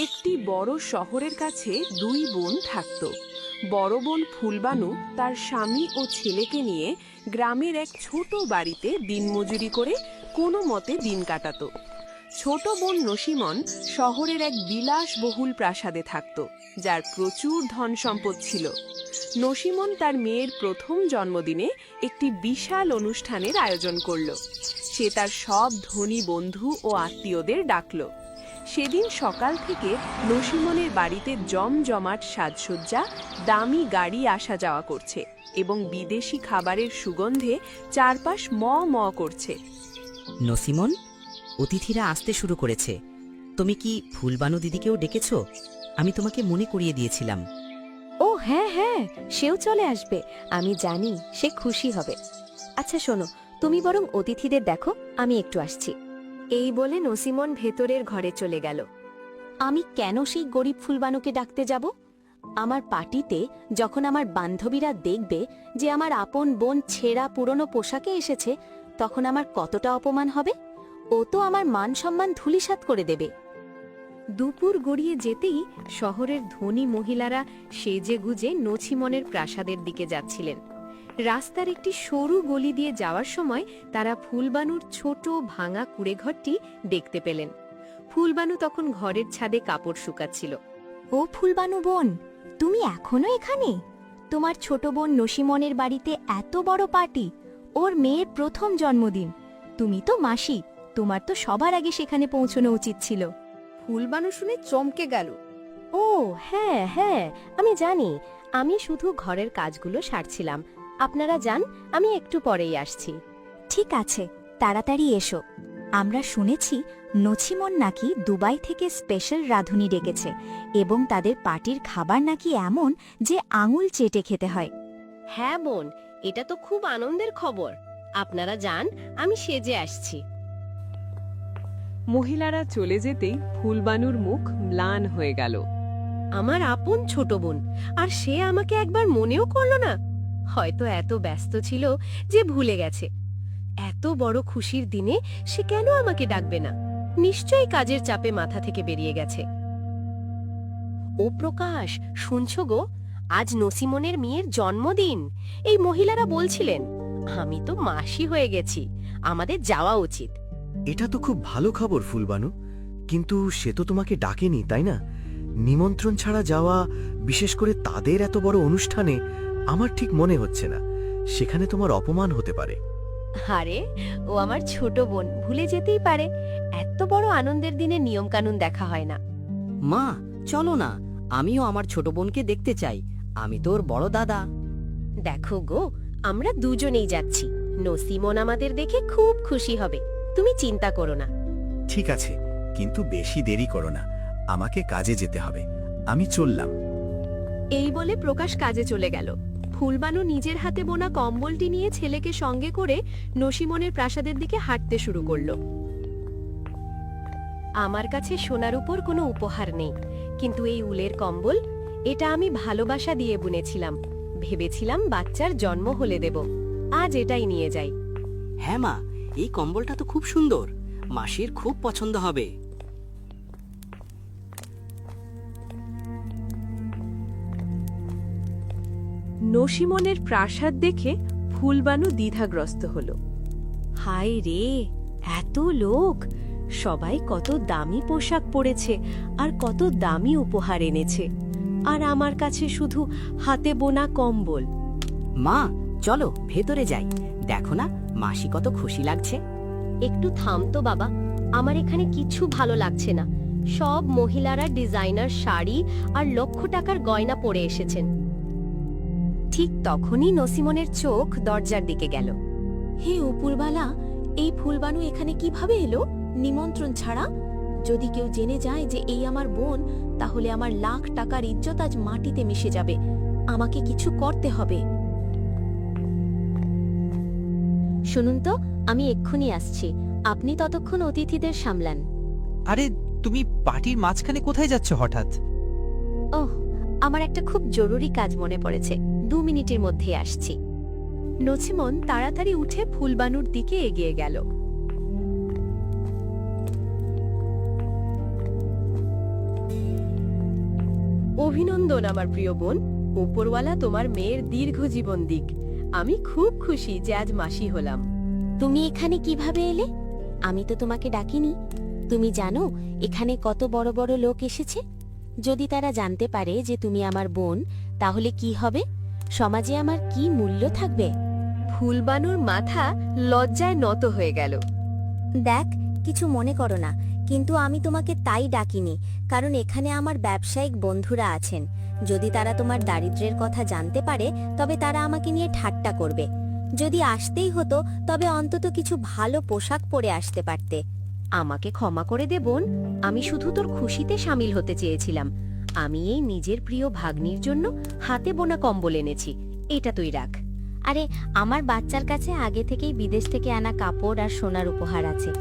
একটি বড় শহরের কাছে দুই বোন থাকত। বড় বোন ফুলবানু তার স্বামী ও ছেলেকে নিয়ে গ্রামের এক ছোট বাড়িতে দিনমজুরি করে কোনো মতে দিন কাটাত। ছোট বোন নসিমন শহরের এক বিলাসবহুল প্রাসাদে থাকত, যার প্রচুর ধন সম্পদ ছিল। নসিমন তার মেয়ের প্রথম জন্মদিনে একটি বিশাল অনুষ্ঠানের আয়োজন করল। সে তার সব ধনী বন্ধু ও আত্মীয়দের ডাকল। সেদিন সকাল থেকে নসিমনের বাড়িতে জমজমাট সাজসজ্জা, দামি গাড়ি আসা যাওয়া করছে এবং বিদেশি খাবারের সুগন্ধে চারপাশ ম ম করছে। নসিমন, অতিথিরা আসতে শুরু করেছে। তুমি কি ফুলবানু দিদিকেও ডেকেছো? আমি তোমাকে মনে করিয়ে দিয়েছিলাম। ও হ্যাঁ হ্যাঁ, সেও চলে আসবে। আমি জানি সে খুশি হবে। আচ্ছা শোনো, তুমি বরং অতিথিদের দেখো, আমি একটু আসছি। এই বলে নসিমন ভেতরের ঘরে চলে গেল। আমি কেন সেই গরিব ফুলবানুকে ডাকতে যাব? আমার পার্টিতে যখন আমার বান্ধবীরা দেখবে যে আমার আপন বোন ছেঁড়া পুরনো পোশাকে এসেছে, তখন আমার কতটা অপমান হবে। ও তো আমার মান সম্মান ধূলিসাৎ করে দেবে। দুপুর গড়িয়ে যেতেই শহরের ধনী মহিলারা সেজে গুজে নছিমনের প্রাসাদের দিকে যাচ্ছিলেন। রাস্তার একটি সরু গলি দিয়ে যাওয়ার সময় তারা ফুলবানুর ছোট ভাঙা কুঁড়েঘরটি দেখতে পেলেন। ফুলবানু তখন ঘরের ছাদে কাপড় শুকাচ্ছিল। ও ফুলবানু বোন, তুমি এখনো এখানে? তোমার ছোট বোন নসিমনের বাড়িতে এত বড় পার্টি, ওর মেয়ের প্রথম জন্মদিন। তুমি তো মাসি, তোমার তো সবার আগে সেখানে পৌঁছানো উচিত ছিল। ফুলবানু শুনে চমকে গেল। ও হ্যাঁ হ্যাঁ, আমি জানি। আমি শুধু ঘরের কাজগুলো সারছিলাম। আপনারা যান, আমি একটু পরেই আসছি। ঠিক আছে, তাড়াতাড়ি এসো। আমরা শুনেছি নছিমন নাকি দুবাই থেকে স্পেশাল রাঁধুনি ডেকেছে এবং তাদের পার্টির খাবার নাকি এমন যে আঙুল চেটে খেতে হয়। হ্যাঁ বোন, এটা তো খুব আনন্দের খবর। আপনারা যান, আমি সেজে আসছি। মহিলারা চলে যেতেই ফুলবানুর মুখ ম্লান হয়ে গেল। আমার আপন ছোট বোন, আর সে আমাকে একবার মনেও করল না। হয়তো এত ব্যস্ত ছিল যে ভুলে গেছে। এত বড় খুশির দিনে সে কেন আমাকে ডাকবে না? নিশ্চয়ই কাজের চাপে মাথা থেকে বেরিয়ে গেছে। ও প্রকাশ, শুনছো গো? আজ নসিমনের মেয়ের জন্মদিন। এই মহিলারা বলছিলেন। আমি তো মাসি হয়ে গেছি, আমাদের যাওয়া উচিত। এটা তো খুব ভালো খবর ফুলবানু, কিন্তু সে তো তোমাকে ডাকেনি, তাই না? নিমন্ত্রণ ছাড়া যাওয়া, বিশেষ করে তাদের এত বড় অনুষ্ঠানে, আমার ঠিক মনে হচ্ছে না। সেখানে তোমার অপমান হতে পারে। আরে, ও আমার ছোট বোন, ভুলে যেতেই পারে। এত বড় আনন্দের দিনে নিয়মকানুন দেখা হয় না। মা, চলো না, আমিও আমার ছোট বোনকে দেখতে চাই। আমি তোর বড় দাদা। দেখো গো, আমরা দুজনেই যাচ্ছি। নসিমন আমাদের দেখে খুব খুশি হবে, তুমি চিন্তা করো না। ঠিক আছে, কিন্তু বেশি দেরি করো না, আমাকে কাজে যেতে হবে। আমি চললাম। এই বলে প্রকাশ কাজে চলে গেল। ফুলবানু নিজের হাতে বোনা কম্বলটি নিয়ে ছেলেকে সঙ্গে করে নসিমনের প্রাসাদের দিকে হাঁটতে শুরু করল। আমার কাছে সোনার উপর কোনো উপহার নেই, কিন্তু এই উলের কম্বল, এটা আমি ভালোবাসা দিয়ে বুনেছিলাম। ভেবেছিলাম বাচ্চার জন্ম হলে দেব। আজ এটাই নিয়ে যাই। হ্যাঁ মা, এই কম্বলটা তো খুব সুন্দর। মাসির খুব পছন্দ হবে। নসিমনের প্রাসাদ দেখে ফুলবানু দ্বিধাগ্রস্ত হল। হায় রে, এত লোক! সবাই কত দামি পোশাক পরেছে আর কত দামি উপহার এনেছে, আর আমার কাছে শুধু হাতে বোনা কম্বল। মা, চলো ভেতরে যাই। দেখো না, মাসি কত খুশি লাগছে। একটু থাম তো বাবা, আমার এখানে কিছু ভালো লাগছে না। সব মহিলারা ডিজাইনার শাড়ি আর লক্ষ টাকার গয়না পরে এসেছেন। ঠিক তখনই নসিমনের চোখ দরজার দিকে গেল। হে উপরবালা, এই ফুলবানু এখানে কিভাবে এলো নিমন্ত্রণ ছাড়া? যদি কেউ জেনে যায় যে এই আমার বোন, তাহলে আমার লাখ টাকার ইজ্জত আজ মাটিতে মিশে যাবে। আমাকে কিছু করতে হবে। শুনুন তো, আমি এক্ষুনি আসছি। আপনি ততক্ষণ অতিথিদের সামলান। আরে, তুমি পার্টির মাঝখানে কোথায় যাচ্ছ হঠাৎ? ওহ, আমার একটা খুব জরুরি কাজ মনে পড়েছে। 2 মিনিটের মধ্যে আসছি। নছিমন তাড়াতাড়ি উঠে ফুলবানুর দিকে এগিয়ে গেল। অভিনন্দন আমার প্রিয় বোন। উপরওয়ালা তোমার মেয়ের দীর্ঘ জীবন দিক। আমি খুব খুশি যে আজ মাসি হলাম। তুমি এখানে কিভাবে এলে? আমি তো তোমাকে ডাকিনি। তুমি জানো এখানে কত বড় বড় লোক এসেছে? যদি তারা জানতে পারে যে তুমি আমার বোন, তাহলে কি হবে? সমাজে আমার কি মূল্য থাকবে? ফুলবানুর মাথা লজ্জায় নত হয়ে গেল। দেখ, কিছু মনে করো না, কিন্তু আমি তোমাকে তাই ডাকিনি, কারণ এখানে আমার ব্যবসায়িক বন্ধুরা আছেন। যদি তারা তোমার দারিদ্র্যের কথা জানতে পারে, তবে তারা আমাকে নিয়ে ঠাট্টা করবে। যদি আসতেই হতো, তবে অন্তত কিছু ভালো পোশাক পরে আসতে পারতে। আমাকে ক্ষমা করে দে বোন, আমি শুধু তোর খুশিতে সামিল হতে চেয়েছিলাম। আমি এই নিজের প্রিয় ভাগ্নির জন্য হাতে বোনা কম্বল এনেছি, এটা তুই রাখ। আরে, আমার বাচ্চার কাছে আগে থেকেই বিদেশ থেকে আনা কাপড় আর সোনার উপহার আছে।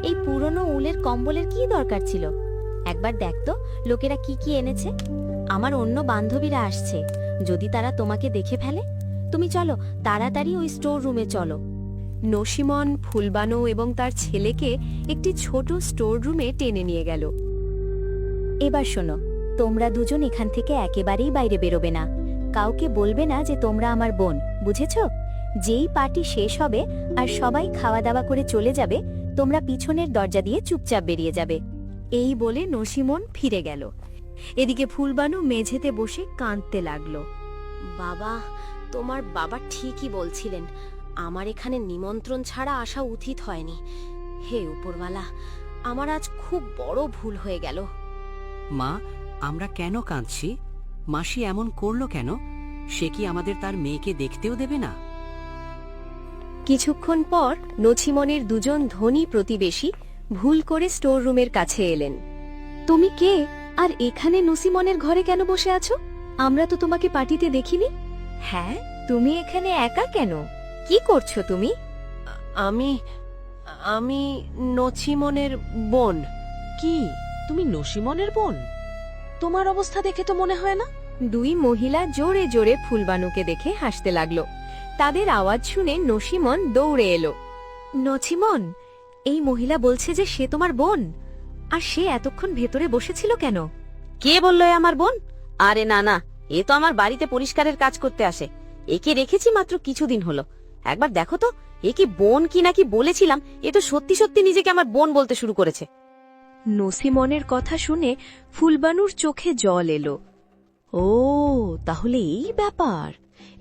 এই পুরনো উলের কম্বলের কি দরকার ছিল? একবার দেখ তো লোকেরা কি কি এনেছে। আমার অন্য বান্ধবীরা আসছে, যদি তারা তোমাকে দেখে ফেলে? তুমি চলো, তাড়াতাড়ি ওই স্টোর রুমে চলো। নসিমন ফুলবানো এবং তার ছেলেকে একটি ছোট স্টোর রুমে টেনে নিয়ে গেল। এবার শোনো, তোমরা দুজন এখান থেকে একেবারেই বাইরে বেরোবে না। কাউকে বলবে না যে তোমরা আমার বোন, বুঝেছো? যেই পার্টি শেষ হবে আর সবাই খাওয়া দাওয়া করে চলে যাবে, তোমরা পিছনের দরজা দিয়ে চুপচাপ বেরিয়ে যাবে। এই বলে নসিমন ফিরে গেল। এদিকে ফুলবানু মেঝেতে বসে কাঁদতে লাগলো। বাবা, তোমার বাবা ঠিকই বলছিলেন, আমার এখানে নিমন্ত্রণ ছাড়া আসা উচিত হয়নি। হে উপরওয়ালা, আমার আজ খুব বড় ভুল হয়ে গেল। মা, আমরা কেন কাঁদছি? মাসি এমন করলো কেন? সে কি আমাদের তার মেয়েকে দেখতেও দেবে না? কিছুক্ষণ পর নছিমনের দুজন ধনী প্রতিবেশী ভুল করে স্টোর রুমের কাছে এলেন। তুমি কে, আর এখানে নসিমনের ঘরে কেন বসে আছো? আমরা তো তোমাকে পার্টিতে দেখিনি। হ্যাঁ, তুমি এখানে একা কেন? কি করছো তুমি? আমি নছিমনের বোন। কি, তুমি নসিমনের বোন? তোমার অবস্থা দেখে তো মনে হয় না। দুই মহিলা জোরে জোরে ফুলবানুকে দেখে হাসতে লাগলো। তাদের আওয়াজ শুনে নসিমন দৌড়ে এলো। নছিমন, এই মহিলা বলছে যে সে তোমার বোন, আর সে এতক্ষণ ভেতরে বসেছিল কেন? কে বললো এ আমার বোন? আরে না না, এ তো আমার বাড়িতে পরিষ্কারের কাজ করতে আসে। একে রেখেছি মাত্র কিছুদিন হলো। একবার দেখো তো, এ কি বোন কি নাকি বলেছিলাম, এ তো সত্যি সত্যি নিজেকে আমার বোন বলতে শুরু করেছে। নসিমনের কথা শুনে ফুলবানুর চোখে জল এলো। ও, তাহলে এই ব্যাপার।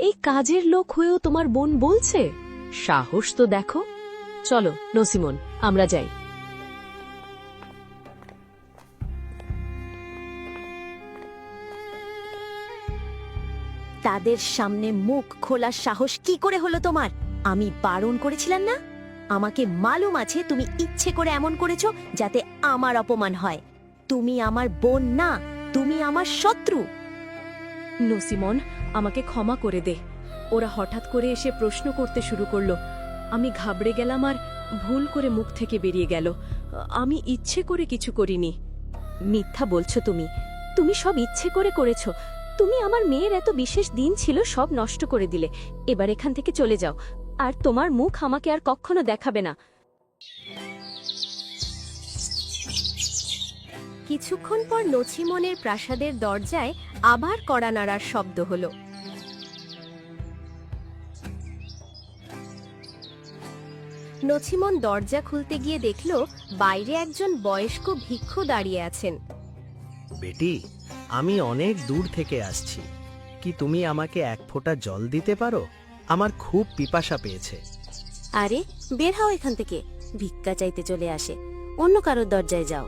এই কাজের লোক হয়েও তোমার বোন বলছে? সাহস তো দেখো। চলো নসিমন, আমরা যাই। তাদের সামনে মুখ খোলার সাহস কি করে হলো তোমার? আমি বারণ করেছিলাম না? আমাকে মালুম আছে তুমি ইচ্ছে করে এমন করেছো যাতে আমার অপমান হয়। তুমি আমার বোন না, তুমি আমার শত্রু। নসিমন, আমাকে ক্ষমা করে দে। ওরা হঠাৎ করে এসে প্রশ্ন করতে শুরু করলো। আমি ঘাবড়ে গেলাম আর ভুল করে মুখ থেকে বেরিয়ে গেল। আমি ইচ্ছে করে কিছু করিনি। মিথ্যা বলছো তুমি। তুমি সব ইচ্ছে করে করেছো। তুমি আমার মেয়ের এত বিশেষ দিন ছিল, সব নষ্ট করে দিলে। এবার এখান থেকে চলে যাও, আর তোমার মুখ আমাকে আর কখনো দেখাবে না। কিছুক্ষণ পর নছিমনের প্রাসাদের দরজায় আবার কড়া নাড়ার শব্দ হলো। নছিমন দরজা খুলতে গিয়ে দেখল বাইরে একজন বয়স্ক ভিক্ষু দাঁড়িয়ে আছেন। বেটি, আমি অনেক দূর থেকে আসছি। কি তুমি আমাকে এক ফোঁটা জল দিতে পারো? আমার খুব পিপাসা পেয়েছে। আরে, বের হও এখান থেকে। ভিক্ষা চাইতে চলে আসে, অন্য কারোর দরজায় যাও।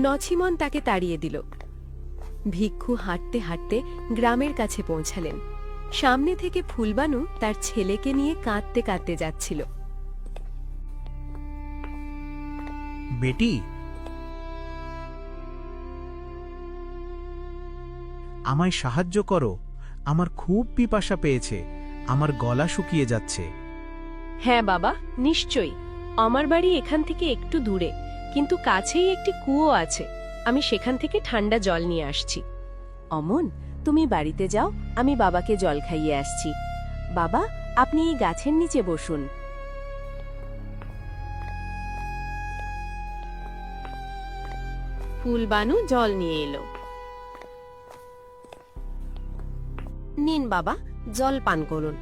নছিমন তাকে তাড়িয়ে দিল। ভিক্ষু হাঁটতে হাঁটতে গ্রামের কাছে পৌঁছালেন। সামনে থেকে ফুলবানু তার ছেলেকে নিয়ে কাঁদতে কাঁদতে যাচ্ছিল। বেটি, আমায় সাহায্য করো। আমার খুব পিপাসা পেয়েছে, আমার গলা শুকিয়ে যাচ্ছে। হ্যাঁ বাবা, নিশ্চয়ই। আমার বাড়ি এখান থেকে একটু দূরে, কিন্তু কাছেই একটি কুয়ো আছে। আমি সেখান থেকে ঠান্ডা জল নিয়ে আসছি। অমন, তুমি বাড়িতে যাও, আমি বাবাকে জল খাইয়ে আসছি। বাবা, আপনি এই গাছের নিচে বসুন। ফুলবানু জল নিয়ে এলো। নিন বাবা, জল পান করুন।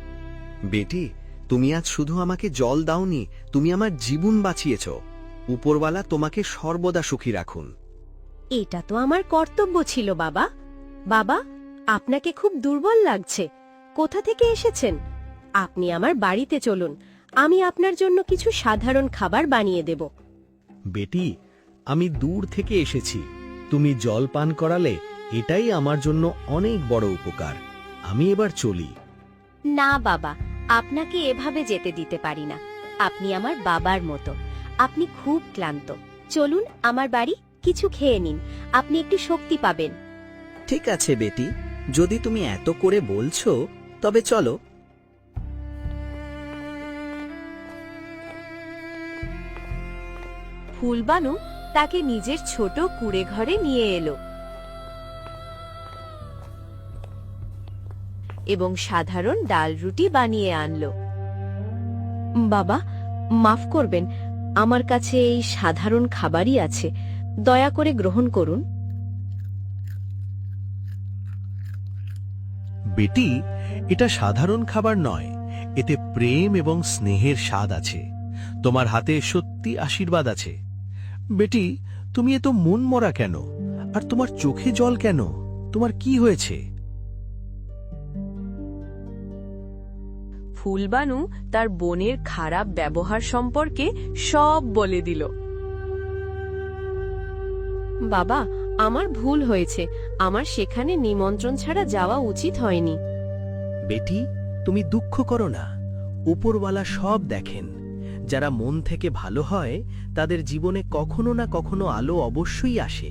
বেটি, তুমি আজ শুধু আমাকে জল দাওনি, তুমি আমার জীবন বাঁচিয়েছ। উপরওয়ালা তোমাকে সর্বদা সুখী রাখুন। এটা তো আমার কর্তব্য ছিল বাবা। বাবা, আপনাকে খুব দুর্বল লাগছে। কোথা থেকে এসেছেন? আপনি আমার বাড়িতে চলুন, আমি আপনার জন্য কিছু সাধারণ খাবার বানিয়ে দেব। বেটি, আমি দূর থেকে এসেছি, তুমি জল পান করালে এটাই আমার জন্য অনেক বড় উপকার। আমি এবার চলি। না বাবা, আপনাকে এভাবে যেতে দিতে পারি না। আপনি আমার বাবার মতো। আপনি খুব ক্লান্ত। চলুন আমার বাড়ি, কিছু খেয়ে নিন, আপনি একটু শক্তি পাবেন। ঠিক আছে বেটি, যদি তুমি এত করে বলছো তবে চলো। ফুলবানু তাকে নিজের ছোট কুঁড়ে ঘরে নিয়ে এলো এবং সাধারণ ডাল রুটি বানিয়ে আনলো। বাবা, মাফ করবেন, আমার কাছে এই সাধারণ খাবারই আছে, দয়া করে গ্রহণ করুন। বেটি, এটা সাধারণ খাবার নয়, এতে প্রেম এবং স্নেহের স্বাদ আছে। তোমার হাতে সত্যি আশীর্বাদ আছে। বেটি, তুমি এত মন মরা কেন? আর তোমার চোখে জল কেন? তোমার কি হয়েছে? ফুলবানু তার বোনের খারাপ ব্যবহার সম্পর্কে সব বলে দিল। বাবা, আমার ভুল হয়েছে, আমার সেখানে নিমন্ত্রণ ছাড়া যাওয়া উচিত হয়নি। বেটি, তুমি দুঃখ করো না, উপরওয়ালা সব দেখেন। যারা মন থেকে ভালো হয় তাদের জীবনে কখনো না কখনো আলো অবশ্যই আসে।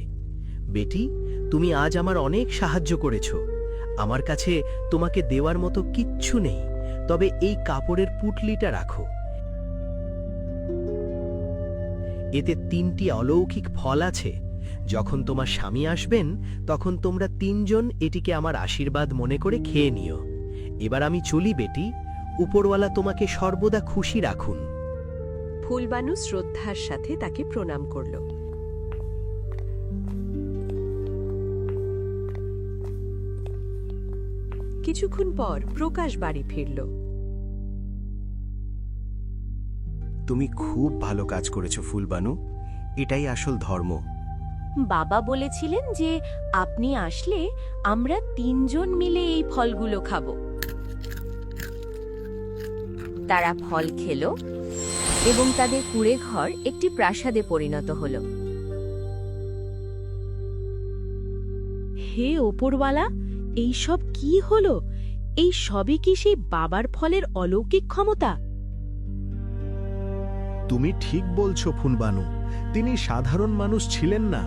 বেটি, তুমি আজ আমার অনেক সাহায্য করেছো। আমার কাছে তোমাকে দেওয়ার মতো কিচ্ছু নেই, তবে এই কাপড়ের পুটলিটা রাখো। এতে 3টি অলৌকিক ফল আছে। যখন তোমার স্বামী আসবেন তখন তোমরা 3 জন এটিকে আমার আশীর্বাদ মনে করে খেয়ে নিও। এবার আমি চলি বেটি, উপরওয়ালা তোমাকে সর্বদা খুশি রাখুন। ফুলবানু শ্রদ্ধার সাথে তাকে প্রণাম করল। কিছুক্ষণ পর প্রকাশ বাড়ি ফিরল। তুমি খুব ভালো কাজ করেছো ফুলবানু, এটাই আসল ধর্ম। বাবা বলেছিলেন যে আপনি আসলে আমরা 3 জন মিলে এই ফলগুলো খাবো। তারা ফল খেলো এবং তাদের কুঁড়ে ঘর একটি প্রাসাদে পরিণত হলো। হে ওপরওয়ালা, এই সব কি হলো? এই সবই কি সেই বাবার ফলের অলৌকিক ক্ষমতা? তুমি ঠিক বলছো ফুলবানু, তিনি সাধারণ মানুষ ছিলেন না।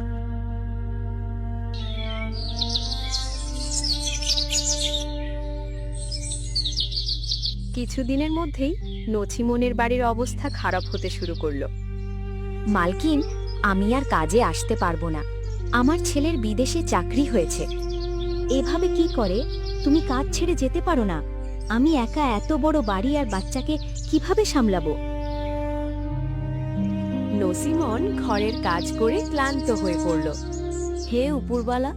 কিছুদিনের মধ্যেই নছিমনের বাড়ির অবস্থা খারাপ হতে শুরু করলো। মালকিন, আমি আর কাজে আসতে পারবো না। আমার ছেলের বিদেশে চাকরি হয়েছে। এভাবে কি করে? তুমি কাজ ছেড়ে যেতে পারো না। আমি একা এত বড় বাড়ি আর বাচ্চাকে কিভাবে সামলাবো? নছিমন ঘরের কাজ করে ক্লান্ত হয়ে পড়ল। হে উপরওয়ালা,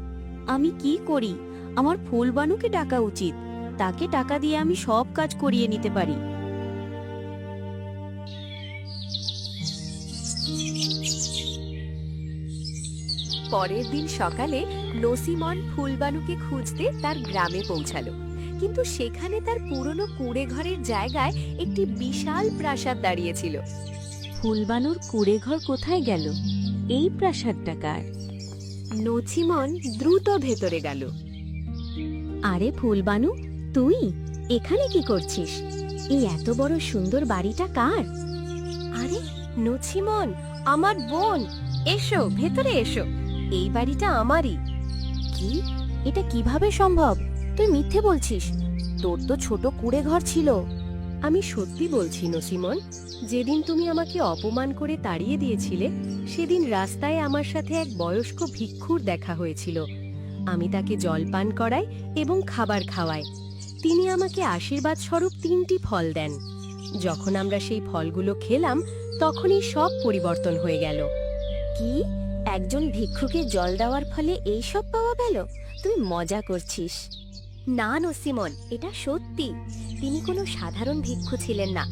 আমি কি করি? আমার ফুলবানুকে ডাকা উচিত। তাকে টাকা দিয়ে আমি সব কাজ করিয়ে নিতে পারি। পরের দিন সকালে নছিমন ফুলবানুকে খুঁজতে তার গ্রামে পৌঁছালো, কিন্তু সেখানে তার পুরনো কুঁড়ে ঘরের জায়গায় একটি বিশাল প্রাসাদ দাঁড়িয়েছিল। ফুলবানুর কুঁড়ে ঘর কোথায় গেল? এই প্রাসাদটা কার? নছিমন দ্রুত ভেতরে গেল। আরে ফুলবানু, তুই এখানে কি করছিস? এই এত বড় সুন্দর বাড়িটা কার? আরে নছিমন, আমার বোন, এসো ভেতরে এসো, এই বাড়িটা আমারই। কি? এটা কিভাবে সম্ভব? তুই মিথ্যে বলছিস। তোর তো ছোট কুঁড়ে ঘর ছিল। আমি সত্যি বলছি নছিমন, যেদিন তুমি আমাকে অপমান করে তাড়িয়ে দিয়েছিলে সেদিন রাস্তায় আমার সাথে এক বয়স্ক ভিক্ষুর দেখা হয়েছিল। আমি তাকে জলপান করাই এবং খাবার খাওয়াই। তিনি আমাকে আশীর্বাদ স্বরূপ 3টি ফল দেন। যখন আমরা সেই ফলগুলো খেলাম তখনই সব পরিবর্তন হয়ে গেল। কি? একজন ভিক্ষুকে জল দেওয়ার ফলে এই সব পাওয়া গেল? তুই মজা করছিস। না নসিমন, এটা সত্যি। তিনি কোনো সাধারণ ভিক্ষু ছিলেন না।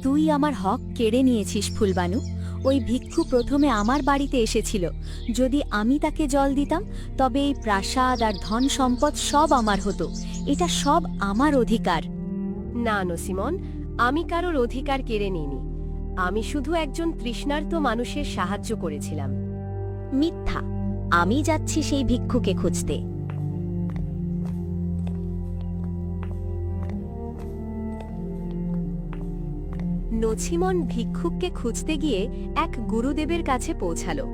তুই আমার হক কেড়ে নিয়েছিস ফুলবানু। ওই ভিক্ষু প্রথমে আমার বাড়িতে এসেছিল। যদি আমি তাকে জল দিতাম তবে এই প্রাসাদ আর ধন সম্পদ সব আমার হতো। এটা সব আমার অধিকার। না নসিমন, আমি কারোর অধিকার কেড়ে নিইনি। আমি শুধু একজন তৃষ্ণার্ত মানুষের সাহায্য করেছিলাম। মিথ্যা। আমি যাচ্ছি সেই ভিক্ষুকে খুঁজতে। নছিমন ভিক্ষুককে খুঁজতে গিয়ে এক গুরুদেবের কাছে পৌঁছালো।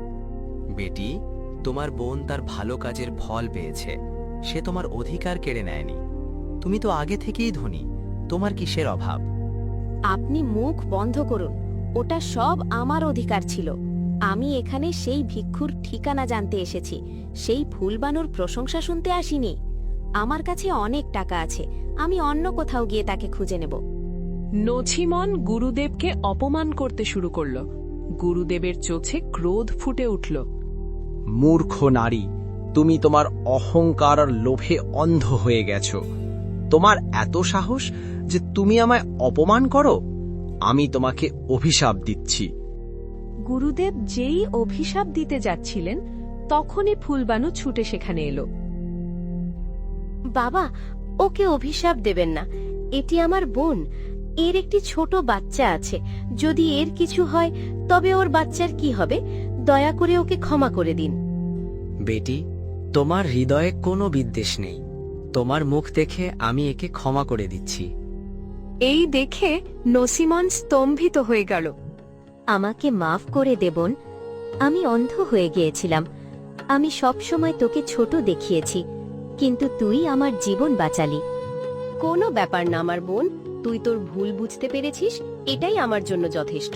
বেটি, তোমার বোন তার ভালো কাজের ফল পেয়েছে। সে তোমার অধিকার কেড়ে নেয়নি। তুমি তো আগে থেকেই ধনী, তোমার কিসের অভাব? আপনি মুখ বন্ধ করুন। ওটা সব আমার অধিকার ছিল। আমি এখানে সেই ভিক্ষুর ঠিকানা জানতে এসেছি, সেই ফুলবানুর প্রশংসা শুনতে আসিনি। আমার কাছে অনেক টাকা আছে, আমি অন্য কোথাও গিয়ে তাকে খুঁজে নেব। নছিমন গুরুদেবকে অপমান করতে শুরু করল। গুরুদেবের চোখে ক্রোধ ফুটে উঠল। মূর্খ নারী, তুমি তোমার অহংকার আর লোভে অন্ধ হয়ে গেছো। তোমার এত সাহস যে তুমি আমায় অপমান করো? আমি তোমাকে অভিশাপ দিচ্ছি। গুরুদেব যেই অভিশাপ দিতে যাচ্ছিলেন তখনই ফুলবানু ছুটে সেখানে এলো। বাবা, ওকে অভিশাপ দেবেন না। এটি আমার বোন। এর একটি ছোট বাচ্চা আছে। যদি এর কিছু হয় তবে ওর বাচ্চার কি হবে? দয়া করে ওকে ক্ষমা করে দিন। বেটি, তোমার হৃদয়ে কোনো বিদ্বেষ নেই। তোমার মুখ দেখে আমি একে ক্ষমা করে দিচ্ছি। এই দেখে নসিমন স্তম্ভিত হয়ে গেল। আমাকে মাফ করে দে বোন। আমি অন্ধ হয়ে গিয়েছিলাম। আমি সবসময় তোকে ছোট দেখিয়েছি, কিন্তু তুই আমার জীবন বাঁচালি। কোনো ব্যাপার না আমার বোন, তুই তোর ভুল বুঝতে পেরেছিস, এটাই আমার জন্য যথেষ্ট।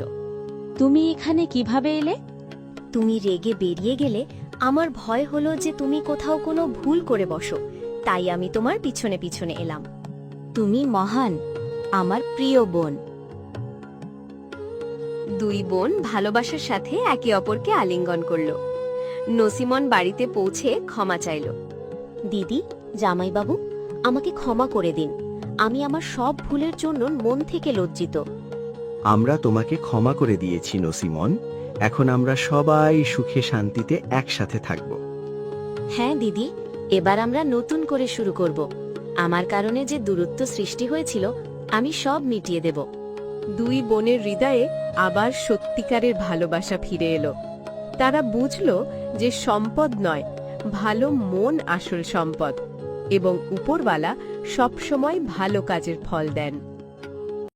তুমি এখানে কিভাবে এলে? তুমি রেগে বেরিয়ে গেলে আমার ভয় হলো যে তুমি কোথাও কোনো ভুল করে বসো, তাই আমি তোমার পিছনে পিছনে এলাম। তুমি মহান, আমার প্রিয় বোন। দুই বোন ভালোবাসার সাথে একে অপরকে আলিঙ্গন করল। নসিমন বাড়িতে পৌঁছে ক্ষমা চাইল। দিদি, জামাইবাবু, আমাকে ক্ষমা করে দিন। আমি আমার সব ভুলের জন্য মন থেকে লজ্জিত। আমরা তোমাকে ক্ষমা করে দিয়েছি নসিমন। এখন আমরা সবাই সুখে শান্তিতে একসাথে থাকব। হ্যাঁ দিদি, এবার আমরা নতুন করে শুরু করব। আমার কারণে যে দূরত্ব সৃষ্টি হয়েছিল আমি সব মিটিয়ে দেব। দুই বোনের হৃদয়ে আবার সত্যিকারের ভালোবাসা ফিরে এলো। তারা বুঝল যে সম্পদ নয়, ভালো মন আসল সম্পদ, এবং উপরওয়ালা সবসময় ভালো কাজের ফল দেন।